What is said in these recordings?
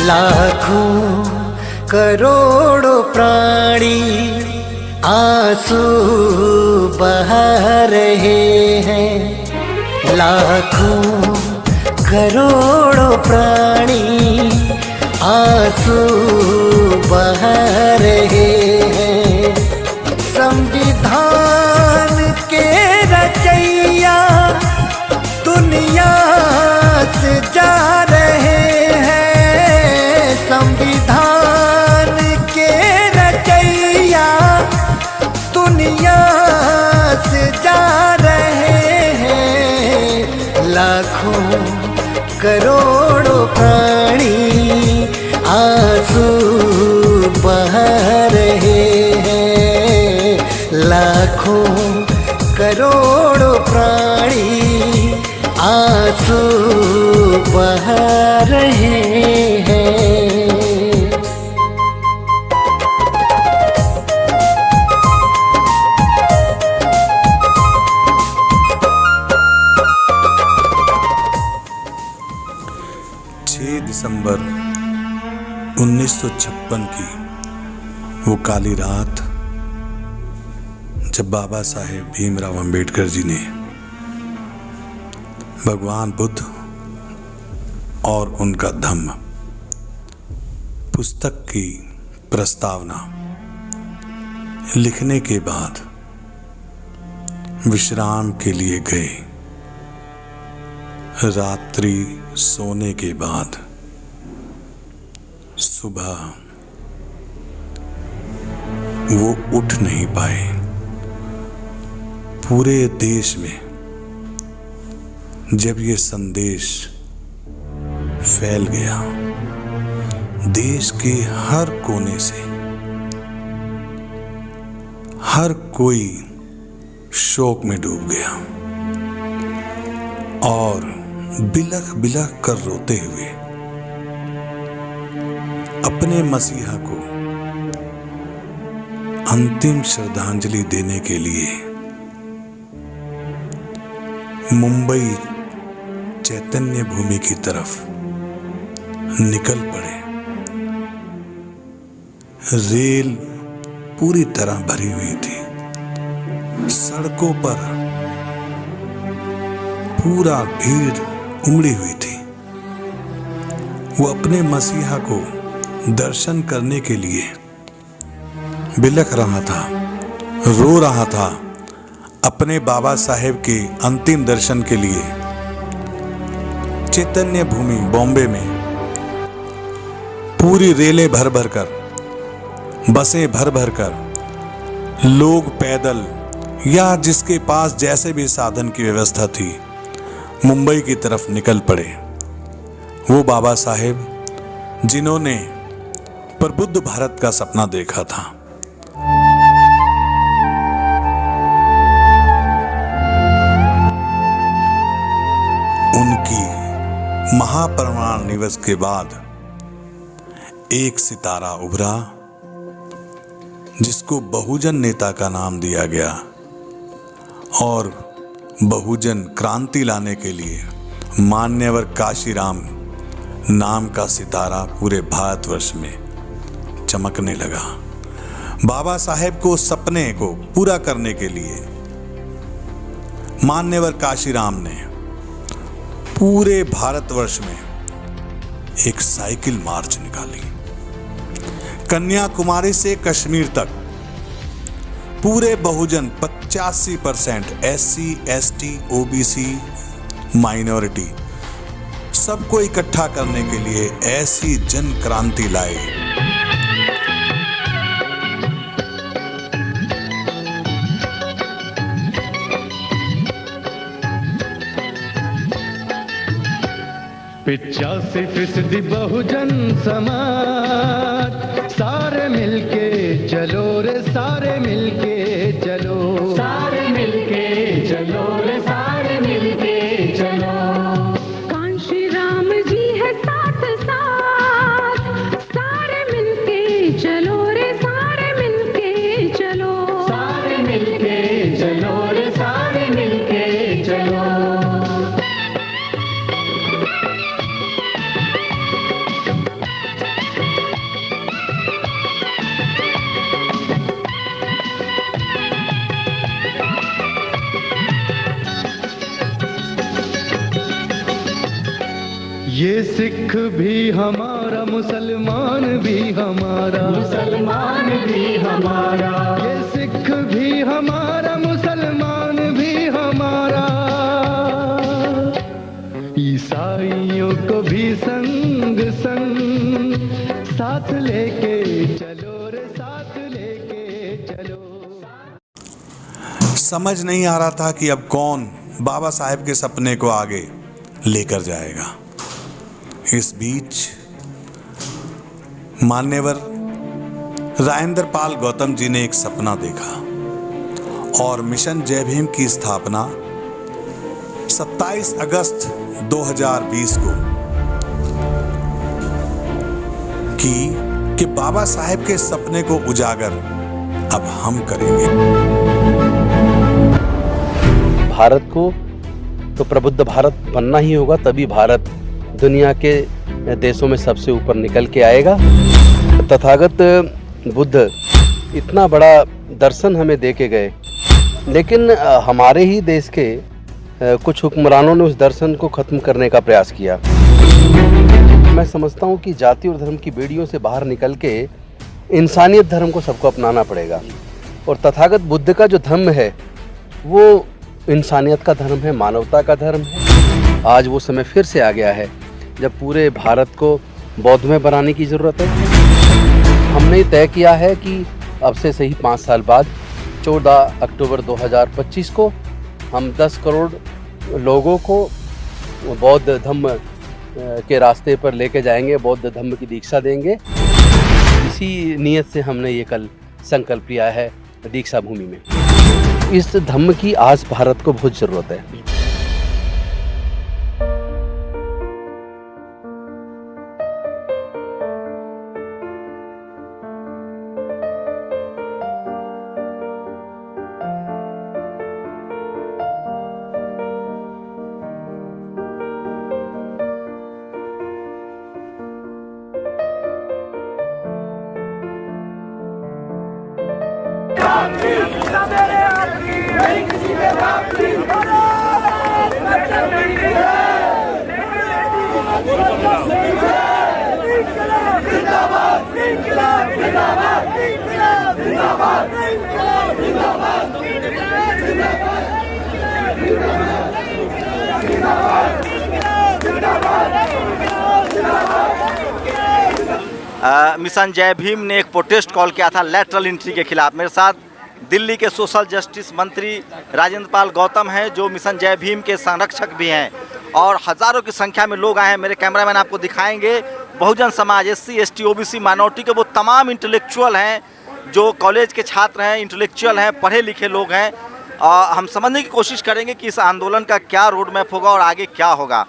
लाखों करोड़ों प्राणी आंसू बहा रहे हैं। लाखों करोड़ों प्राणी आंसू बहा रहे हैं। संविधान के रचैया दुनिया से जा रहे हैं। संविधान के रचैया दुनिया से जा रहे हैं। लाखों करोड़ों प्राणी आंसू बहा रहे हैं। लाखों करोड़ों प्राणी आंसू बहा रहे हैं। 6 दिसंबर 1956 की वो काली रात जब बाबा साहेब भीमराव अंबेडकर जी ने भगवान बुद्ध और उनका धम्म पुस्तक की प्रस्तावना लिखने के बाद विश्राम के लिए गए। रात्रि सोने के बाद सुबह वो उठ नहीं पाए। पूरे देश में जब ये संदेश फैल गया, देश के हर कोने से हर कोई शोक में डूब गया और बिलख बिलख कर रोते हुए अपने मसीहा को अंतिम श्रद्धांजलि देने के लिए मुंबई चैतन्य भूमि की तरफ निकल पड़े। रेल पूरी तरह भरी हुई थी। सड़कों पर पूरा भीड़ उमड़ी हुई थी। वो अपने मसीहा को दर्शन करने के लिए बिलख रहा था, रो रहा था। अपने बाबा साहेब के अंतिम दर्शन के लिए चैतन्य भूमि बॉम्बे में पूरी रेलें भर भर कर, बसें भर भर कर, लोग पैदल या जिसके पास जैसे भी साधन की व्यवस्था थी मुंबई की तरफ निकल पड़े। वो बाबा साहेब जिन्होंने प्रबुद्ध भारत का सपना देखा था। उनकी महापरिनिर्वाण दिवस के बाद एक सितारा उभरा जिसको बहुजन नेता का नाम दिया गया और बहुजन क्रांति लाने के लिए मान्यवर काशीराम नाम का सितारा पूरे भारतवर्ष में चमकने लगा। बाबा साहेब को सपने को पूरा करने के लिए मान्यवर काशीराम ने पूरे भारतवर्ष में एक साइकिल मार्च निकाली। कन्याकुमारी से कश्मीर तक पूरे बहुजन 85% SC, ST, OBC, माइनॉरिटी सबको इकट्ठा करने के लिए ऐसी जन क्रांति लाए। पिचासी फीसदी बहुजन समाज, सारे मिलके चलो रे, सारे मिलके चलो, सारे मिलके चलो रे, सारे मिलके चलो। कांशी राम जी है साथ साथ, सारे मिलके चलो रे, सारे मिलके चलो, सारे मिलके चलो रे, सारे मिलके चलो। ये सिख भी हमारा, मुसलमान भी हमारा, मुसलमान भी हमारा, ये सिख भी हमारा, मुसलमान भी हमारा, ईसाइयों को भी संग संग साथ लेके चलो रे, साथ लेके चलो। समझ नहीं आ रहा था कि अब कौन बाबा साहेब के सपने को आगे लेकर जाएगा। इस बीच मान्यवर राजेंद्र पाल गौतम जी ने एक सपना देखा और मिशन जय भीम की स्थापना 27 अगस्त 2020 को की कि बाबा साहेब के सपने को उजागर अब हम करेंगे। भारत को तो प्रबुद्ध भारत बनना ही होगा, तभी भारत दुनिया के देशों में सबसे ऊपर निकल के आएगा। तथागत बुद्ध इतना बड़ा दर्शन हमें दे के गए, लेकिन हमारे ही देश के कुछ हुक्मरानों ने उस दर्शन को ख़त्म करने का प्रयास किया। मैं समझता हूँ कि जाति और धर्म की बेड़ियों से बाहर निकल के इंसानियत धर्म को सबको अपनाना पड़ेगा। और तथागत बुद्ध का जो धर्म है वो इंसानियत का धर्म है, मानवता का धर्म है। आज वो समय फिर से आ गया है जब पूरे भारत को बौद्धमय बनाने की ज़रूरत है। हमने तय किया है कि अब से सही 5 साल बाद 14 अक्टूबर 2025 को हम 10 करोड़ लोगों को बौद्ध धम्म के रास्ते पर लेके जाएंगे, बौद्ध धम्म की दीक्षा देंगे। इसी नियत से हमने ये कल संकल्प लिया है दीक्षा भूमि में। इस धम्म की आज भारत को बहुत ज़रूरत है। मिशन जय भीम ने एक प्रोटेस्ट कॉल किया था लैटरल एंट्री के खिलाफ। मेरे साथ दिल्ली के सोशल जस्टिस मंत्री राजेंद्र पाल गौतम हैं, जो मिशन जय भीम के संरक्षक भी हैं, और हज़ारों की संख्या में लोग आए हैं। मेरे कैमरामैन आपको दिखाएंगे। Bahujan Samaj, SC ST OBC minority के वो तमाम इंटेलेक्चुअल हैं जो कॉलेज के छात्र हैं, इंटेलेक्चुअल हैं, पढ़े लिखे लोग हैं। हम समझने की कोशिश करेंगे कि इस आंदोलन का क्या रोड मैप होगा और आगे क्या होगा।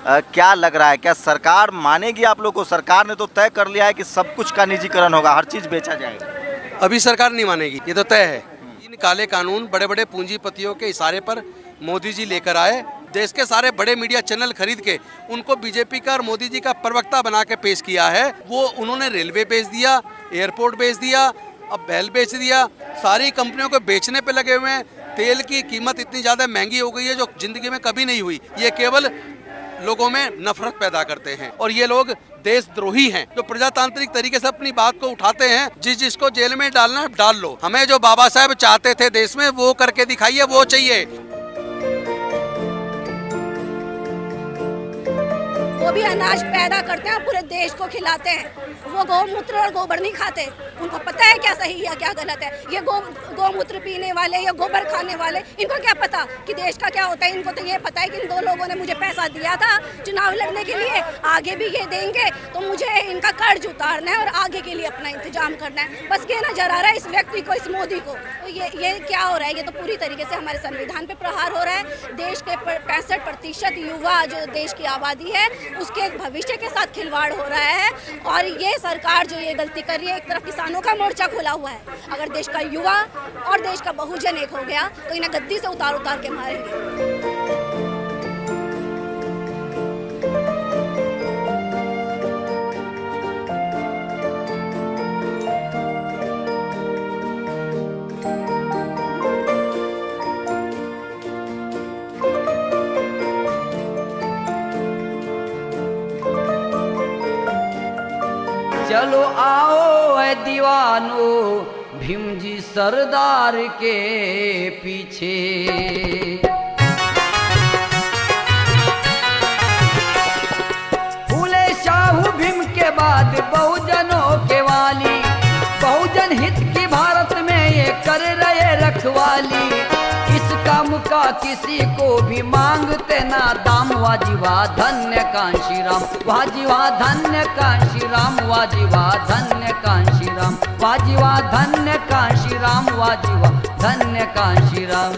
क्या लग रहा है, क्या सरकार मानेगी आप लोग को? सरकार ने तो तय कर लिया है कि सब कुछ का निजीकरण होगा, हर चीज़ बेचा जाएगा। अभी सरकार नहीं मानेगी, ये तो तय है। इन काले कानून बड़े बड़े पूंजीपतियों के इशारे पर मोदी जी लेकर आए। देश के सारे बड़े मीडिया चैनल खरीद के उनको बीजेपी का और मोदी जी का प्रवक्ता बना के पेश किया है। वो उन्होंने रेलवे बेच दिया, एयरपोर्ट बेच दिया, अब बैल बेच दिया, सारी कंपनियों को बेचने पे लगे हुए हैं। तेल की कीमत इतनी ज़्यादा महंगी हो गई है जो जिंदगी में कभी नहीं हुई। ये केवल लोगों में नफरत पैदा करते हैं और ये लोग देशद्रोही हैं जो प्रजातांत्रिक तरीके से अपनी बात को उठाते हैं। जिसको जेल में डालना डाल लो, हमें जो बाबा साहब चाहते थे देश में वो करके दिखाइए, वो चाहिए। वो भी अनाज पैदा करते हैं, पूरे देश को खिलाते हैं। वो गौमूत्र और गोबर नहीं खाते, उनको पता है क्या सही है क्या गलत है। ये गौमूत्र पीने वाले या गोबर खाने वाले, इनको क्या पता कि देश का क्या होता है। इनको तो ये पता है कि इन 2 लोगों ने मुझे पैसा दिया था चुनाव लड़ने के लिए, आगे भी ये देंगे, तो मुझे इनका कर्ज उतारना है और आगे के लिए अपना इंतजाम करना है। बस ये नजर आ रहा है इस व्यक्ति को, इस मोदी को। तो ये क्या हो रहा है? ये तो पूरी तरीके से हमारे संविधान पे प्रहार हो रहा है। देश के 65% युवा जो देश की आबादी है उसके भविष्य के साथ खिलवाड़ हो रहा है। और ये सरकार जो ये गलती कर रही है, एक तरफ किसानों का मोर्चा खोला हुआ है, अगर देश का युवा और देश का बहुजन एक हो गया तो इन्हें गद्दी से उतार के मारेंगे। चलो आओ ऐ दीवानो भीम जी सरदार के पीछे। फूले शाहू भीम के बाद बहुजनों के वाली, बहुजन हित की भारत में ये कर रहे रखवाली। इस काम का किसी को भी मांगते ना दाम, वाजीवा धन्य कांशी राम, वाजीवा धन्य कांशी राम, वाजीवा धन्य कांशी राम, वाजीवा धन्य कांशी राम, वाजीवा धन्य कांशी राम।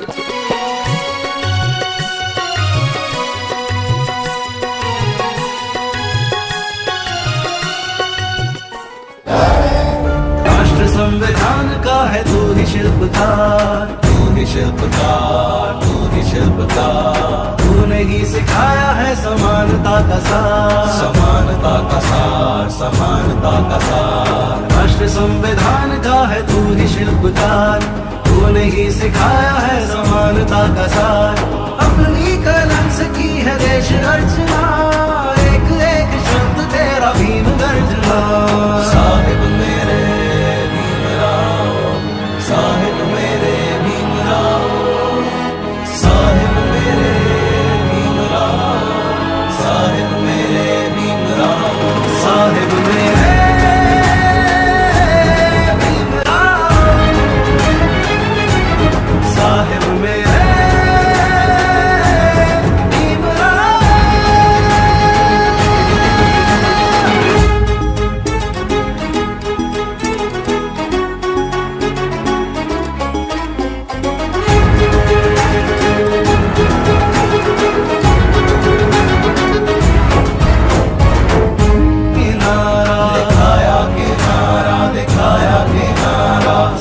राष्ट्र संविधान का है तू ही शिल्पकार, तू ही शिल्पकार, तू ही शिल्पकार। तूने ही सिखाया है समानता का सार, समानता का सार, समानता का सार। राष्ट्र संविधान का है तू ही शिल्पकार, तूने ही सिखाया है समानता का सार। अपनी कलम से की है देश अर्चना, एक एक शब्द तेरा भीम गर्जना। साहिब मेरे साहिब मेरे भीमराव, साहिब मेरे भीमराव, साहिब मेरे भीमराव, साहिब मेरे भीमराव, साहिब मेरे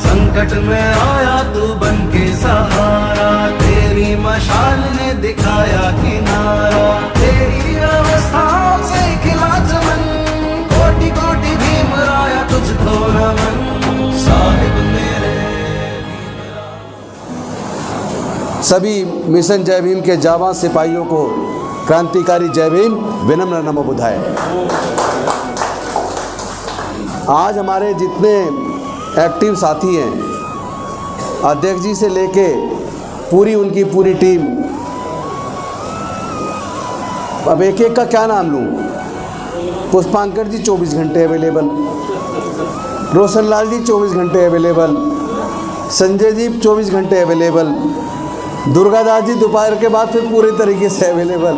संकट में आया तू बन के सहारा, तेरी मशाल ने दिखाया किनारा। तेरी अवस्थाओं से खिला चमन, कोटि कोटि भीम राया तुझको नमन। साहिब मेरे सभी मिशन जय भीम के जाबाज सिपाहियों को क्रांतिकारी जय भीम, विनम्र नमो बुधाय। आज हमारे जितने एक्टिव साथी हैं, अध्यक्ष जी से लेके पूरी उनकी पूरी टीम, अब एक एक का क्या नाम लूँ। पुष्पांकर जी 24 घंटे अवेलेबल, रोशनलाल जी 24 घंटे अवेलेबल, संजय जी 24 घंटे अवेलेबल, दुर्गादास जी दोपहर के बाद फिर पूरे तरीके से अवेलेबल,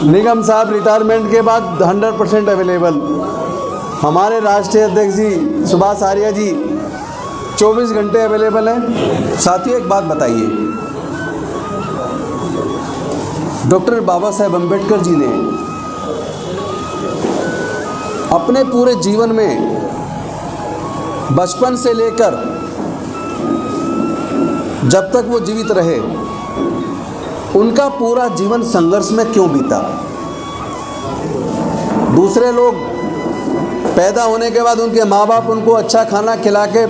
निगम साहब रिटायरमेंट के बाद 100% अवेलेबल, हमारे राष्ट्रीय अध्यक्ष जी सुभाष आर्या जी 24 घंटे अवेलेबल हैं। साथियों एक बात बताइए, डॉक्टर बाबा साहेब अम्बेडकर जी ने अपने पूरे जीवन में बचपन से लेकर जब तक वो जीवित रहे, उनका पूरा जीवन संघर्ष में क्यों बीता। दूसरे लोग पैदा होने के बाद उनके माँ बाप उनको अच्छा खाना खिला के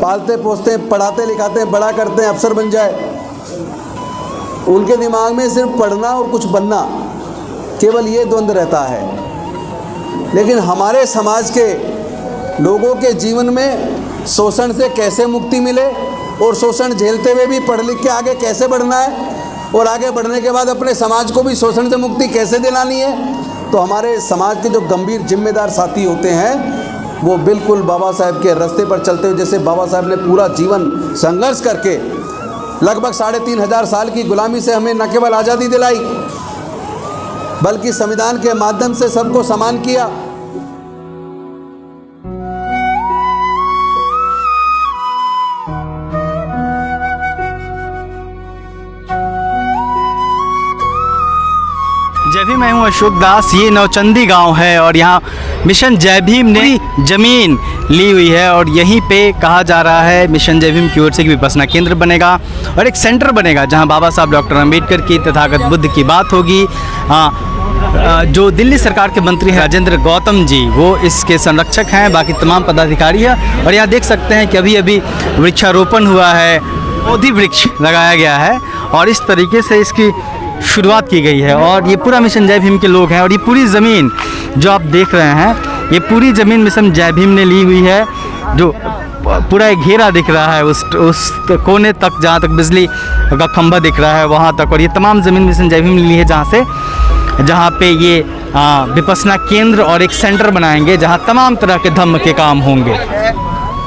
पालते पोसते, पढ़ाते लिखाते, बड़ा करते हैं, अफसर बन जाए। उनके दिमाग में सिर्फ पढ़ना और कुछ बनना, केवल ये द्वंद्व रहता है। लेकिन हमारे समाज के लोगों के जीवन में शोषण से कैसे मुक्ति मिले और शोषण झेलते हुए भी पढ़ लिख के आगे कैसे बढ़ना है, और आगे बढ़ने के बाद अपने समाज को भी शोषण से मुक्ति कैसे दिलानी है। तो हमारे समाज के जो गंभीर जिम्मेदार साथी होते हैं, वो बिल्कुल बाबा साहेब के रास्ते पर चलते हुए, जैसे बाबा साहेब ने पूरा जीवन संघर्ष करके लगभग 3500 साल की गुलामी से हमें न केवल आज़ादी दिलाई, बल्कि संविधान के माध्यम से सबको समान किया। जय भीम, मैं हूँ अशोक दास। ये नौचंदी गांव है और यहाँ मिशन जय भीम ने ज़मीन ली हुई है और यहीं पे कहा जा रहा है मिशन जय भीम की ओर से कि विपश्यना केंद्र बनेगा और एक सेंटर बनेगा जहाँ बाबा साहब डॉक्टर अम्बेडकर की, तथागत बुद्ध की बात होगी। जो दिल्ली सरकार के मंत्री हैं राजेंद्र गौतम जी, वो इसके संरक्षक हैं, बाकी तमाम पदाधिकारी हैं। और यहाँ देख सकते हैं कि अभी अभी वृक्षारोपण हुआ है, बोधि वृक्ष लगाया गया है और इस तरीके से इसकी शुरुआत की गई है। और ये पूरा मिशन जय भीम के लोग हैं और ये पूरी ज़मीन जो आप देख रहे हैं ये पूरी ज़मीन मिशन जय भीम ने ली हुई है। जो पूरा एक घेरा दिख रहा है उस कोने तक, जहाँ तक बिजली का खंभा दिख रहा है वहाँ तक, और ये तमाम ज़मीन मिशन जय भीम ने ली है, जहाँ पे ये विपश्यना केंद्र और एक सेंटर बनाएंगे जहाँ तमाम तरह के धम्म के काम होंगे।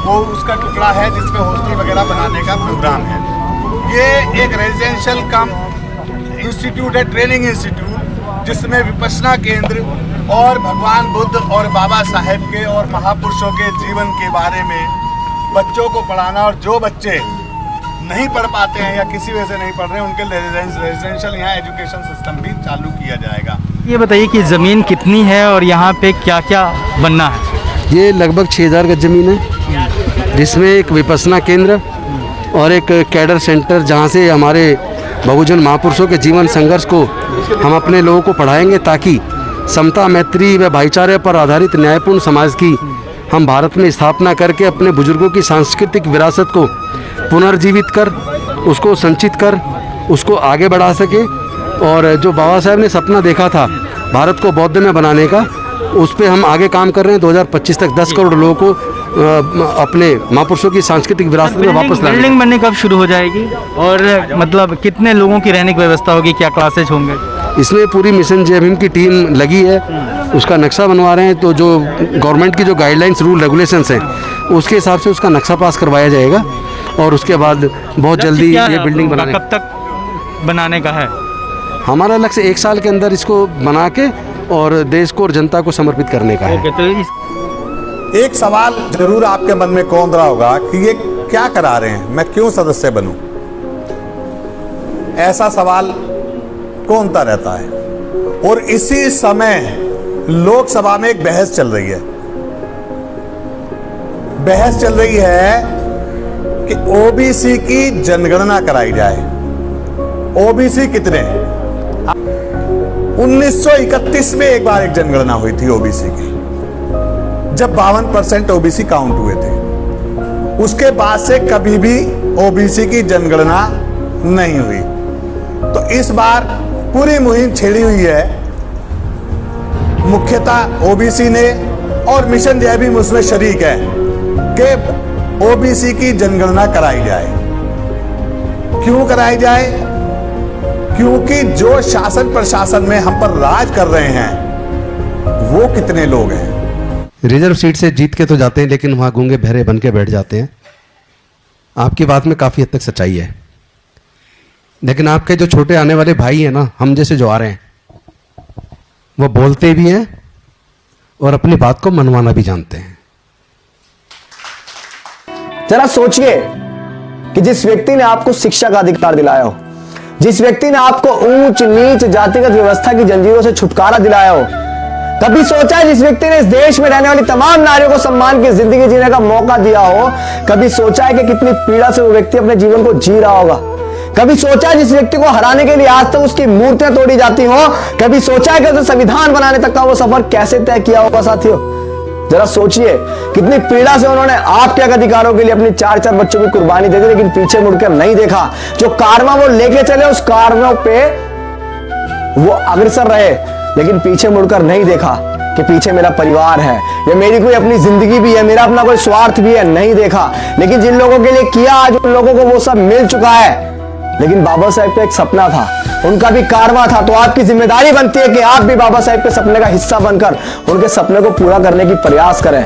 वो उसका टुकड़ा है जिसमें हॉस्टल वगैरह बनाने का प्रोग्राम है। ये एक रेजिडेंशियल कम इंस्टीट्यूट है, ट्रेनिंग इंस्टीट्यूट, जिसमें विपश्यना केंद्र और भगवान बुद्ध और बाबा साहेब के और महापुरुषों के जीवन के बारे में बच्चों को पढ़ाना, और जो बच्चे नहीं पढ़ पाते हैं या किसी वजह से नहीं पढ़ रहे हैं उनके रेजिडेंशियल यहाँ एजुकेशन सिस्टम भी चालू किया जाएगा। ये बताइए कि ज़मीन कितनी है और यहाँ पे क्या क्या बनना है? ये लगभग 6000 गज ज़मीन है, जिसमें एक विपश्यना केंद्र और एक कैडर सेंटर, जहाँ से हमारे बहुजन महापुरुषों के जीवन संघर्ष को हम अपने लोगों को पढ़ाएंगे, ताकि समता, मैत्री व भाईचारे पर आधारित न्यायपूर्ण समाज की हम भारत में स्थापना करके अपने बुजुर्गों की सांस्कृतिक विरासत को पुनर्जीवित कर, उसको संचित कर, उसको आगे बढ़ा सके। और जो बाबा साहब ने सपना देखा था भारत को बौद्ध में बनाने का, उस पर हम आगे काम कर रहे हैं। 2025 तक 10 करोड़ लोगों को अपने महापुरुषों की सांस्कृतिक विरासत में वापस लाने। बिल्डिंग बनने कब शुरू हो जाएगी और मतलब कितने लोगों की रहने की व्यवस्था होगी, क्या क्लासेज होंगे? इसमें पूरी मिशन जय भीम की टीम लगी है, उसका नक्शा बनवा रहे हैं। तो जो गवर्नमेंट की जो गाइडलाइंस, रूल, रेगुलेशंस हैं, उसके हिसाब से उसका नक्शा पास करवाया जाएगा और उसके बाद बहुत जल्दी ये बिल्डिंग बनाने। कब तक बनाने का है? हमारा लक्ष्य 1 साल के अंदर इसको बना के और देश को और जनता को समर्पित करने का है। तो एक सवाल जरूर आपके मन में कौंध रहा होगा कि ये क्या करा रहे हैं, मैं क्यों सदस्य बनूं? ऐसा सवाल कौनता रहता है। और इसी समय लोकसभा में एक बहस चल रही है। बहस चल रही है कि ओबीसी की जनगणना कराई जाए। ओबीसी कितने? 1931 में एक बार एक जनगणना हुई थी ओबीसी की, जब 52% ओबीसी काउंट हुए थे। उसके बाद से कभी भी ओबीसी की जनगणना नहीं हुई। तो इस बार पूरी मुहिम छेड़ी हुई है मुख्यतः ओबीसी ने, और मिशन जय भीम उसमें शरीक है कि ओबीसी की जनगणना कराई जाए। क्यों कराई जाए? क्योंकि जो शासन प्रशासन में हम पर राज कर रहे हैं वो कितने लोग हैं। रिजर्व सीट से जीत के तो जाते हैं, लेकिन वहां गूंगे बहरे बन के बैठ जाते हैं। आपकी बात में काफी हद तक सच्चाई है, लेकिन आपके जो छोटे आने वाले भाई हैं ना, हम जैसे जो आ रहे हैं, वो बोलते भी हैं और अपनी बात को मनवाना भी जानते हैं। जरा सोचिए कि जिस व्यक्ति ने आपको शिक्षा का अधिकार दिलाया हो, जिस व्यक्ति ने आपको ऊंच नीच जातिगत व्यवस्था की जंजीरों से छुटकारा दिलाया हो, कभी सोचा है जिस व्यक्ति ने इस देश में रहने वाली तमाम नारियों को सम्मान की जिंदगी जीने का मौका दिया हो, कभी सोचा है कि कितनी पीड़ा से वो व्यक्ति अपने जीवन को जी रहा होगा? कभी सोचा है जिस व्यक्ति को हराने के लिए आज तक उसकी मूर्तियां तोड़ी जाती हो, कभी सोचा है कि उसे संविधान बनाने तक का वो सफर कैसे तय किया होगा? साथियों, जरा सोचिए कितनी पीड़ा से उन्होंने आपके अधिकारों के लिए अपनी 4-4 बच्चों की कुर्बानी दे दी, लेकिन पीछे मुड़कर नहीं देखा। जो कारवां वो लेके चले, उस कारवां पे वो अग्रसर रहे, लेकिन पीछे मुड़कर नहीं देखा कि पीछे मेरा परिवार है, या मेरी कोई अपनी जिंदगी भी है, मेरा अपना कोई स्वार्थ भी है, नहीं देखा। लेकिन जिन लोगों के लिए किया, आज उन लोगों को वो सब मिल चुका है। लेकिन बाबा साहेब का एक सपना था, उनका भी कारवां था। तो आपकी जिम्मेदारी बनती है कि आप भी बाबा साहेब के सपने का हिस्सा बनकर उनके सपने को पूरा करने की प्रयास करें।